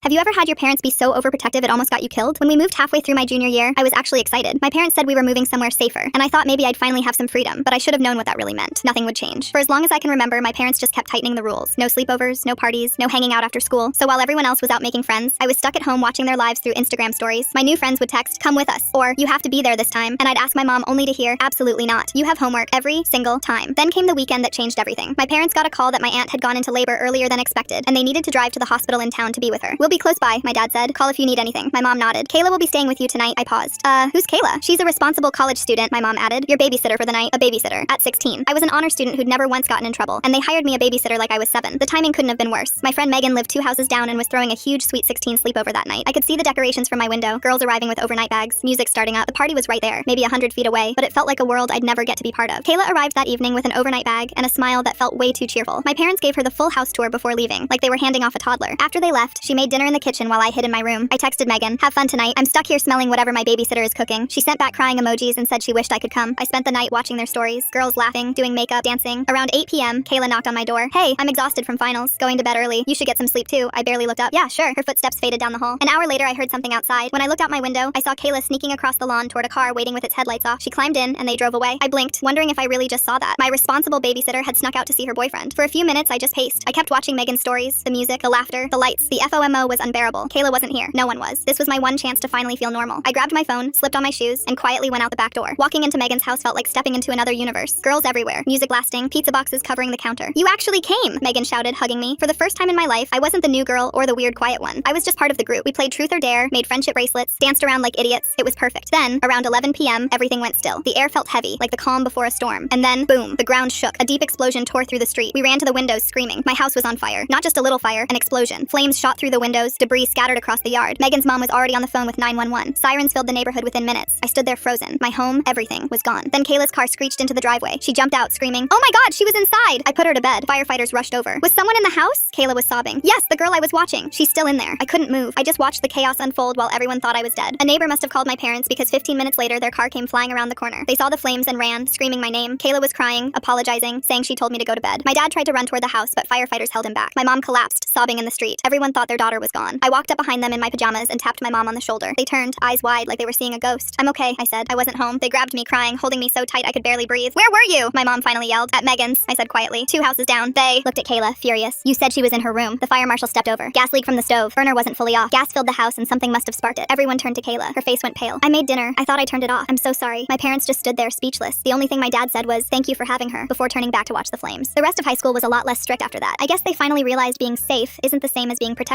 Have you ever had your parents be so overprotective it almost got you killed? When we moved halfway through my junior year, I was actually excited. My parents said we were moving somewhere safer, and I thought maybe I'd finally have some freedom, but I should have known what that really meant. Nothing would change. For as long as I can remember, my parents just kept tightening the rules. No sleepovers, no parties, no hanging out after school. So while everyone else was out making friends, I was stuck at home watching their lives through Instagram stories. My new friends would text, "Come with us," or "You have to be there this time," and I'd ask my mom only to hear, "Absolutely not. You have homework," every single time. Then came the weekend that changed everything. My parents got a call that my aunt had gone into labor earlier than expected, and they needed to drive to the hospital in town to be with her. "We'll be close by," my dad said. "Call if you need anything." My mom nodded. "Kayla will be staying with you tonight." I paused. Who's Kayla?" "She's a responsible college student," my mom added. "Your babysitter for the night." A babysitter. At 16. I was an honor student who'd never once gotten in trouble, and they hired me a babysitter like I was 7. The timing couldn't have been worse. My friend Megan lived 2 houses down and was throwing a huge Sweet 16 sleepover that night. I could see the decorations from my window, girls arriving with overnight bags, music starting up. The party was right there, maybe 100 feet away, but it felt like a world I'd never get to be part of. Kayla arrived that evening with an overnight bag and a smile that felt way too cheerful. My parents gave her the full house tour before leaving, like they were handing off a toddler. After they left, she made dinner in the kitchen while I hid in my room. I texted Megan, "Have fun tonight. I'm stuck here smelling whatever my babysitter is cooking." She sent back crying emojis and said she wished I could come. I spent the night watching their stories, girls laughing, doing makeup, dancing. Around 8 p.m., Kayla knocked on my door. "Hey, I'm exhausted from finals. Going to bed early. You should get some sleep too." I barely looked up. "Yeah, sure." Her footsteps faded down the hall. An hour later, I heard something outside. When I looked out my window, I saw Kayla sneaking across the lawn toward a car waiting with its headlights off. She climbed in, and they drove away. I blinked, wondering if I really just saw that. My responsible babysitter had snuck out to see her boyfriend. For a few minutes, I just paced. I kept watching Megan's stories, the music, the laughter, the lights. The FOMO was unbearable. Kayla wasn't here. No one was. This was my one chance to finally feel normal. I grabbed my phone, slipped on my shoes, and quietly went out the back door. Walking into Megan's house felt like stepping into another universe. Girls everywhere, music blasting, pizza boxes covering the counter. "You actually came!" Megan shouted, hugging me. For the first time in my life, I wasn't the new girl or the weird quiet one. I was just part of the group. We played truth or dare, made friendship bracelets, danced around like idiots. It was perfect. Then, around 11 p.m., everything went still. The air felt heavy, like the calm before a storm. And then, boom, the ground shook. A deep explosion tore through the street. We ran to the windows, screaming. My house was on fire. Not just a little fire, an explosion. Flames shot through the windows, debris scattered across the yard. Megan's mom was already on the phone with 911. Sirens filled the neighborhood within minutes. I stood there frozen. My home, everything, was gone. Then Kayla's car screeched into the driveway. She jumped out, screaming, "Oh my God, she was inside!" I put her to bed. Firefighters rushed over. "Was someone in the house?" Kayla was sobbing. "Yes, the girl I was watching. She's still in there." I couldn't move. I just watched the chaos unfold while everyone thought I was dead. A neighbor must have called my parents because 15 minutes later, their car came flying around the corner. They saw the flames and ran, screaming my name. Kayla was crying, apologizing, saying she told me to go to bed. My dad tried to run toward the house, but firefighters held him back. My mom collapsed, sobbing in the street. Everyone thought their daughter was gone. I walked up behind them in my pajamas and tapped my mom on the shoulder. They turned, eyes wide, like they were seeing a ghost. "I'm okay," I said. "I wasn't home." They grabbed me, crying, holding me so tight I could barely breathe. "Where were you?" My mom finally yelled. "At Megan's," I said quietly. 2 houses down. They looked at Kayla, furious. "You said she was in her room." The fire marshal stepped over. "Gas leak from the stove. Burner wasn't fully off. Gas filled the house and something must have sparked it." Everyone turned to Kayla. Her face went pale. "I made dinner. I thought I turned it off. I'm so sorry." My parents just stood there, speechless. The only thing my dad said was, "Thank you for having her," before turning back to watch the flames. The rest of high school was a lot less strict after that. I guess they finally realized being safe isn't the same as being protected.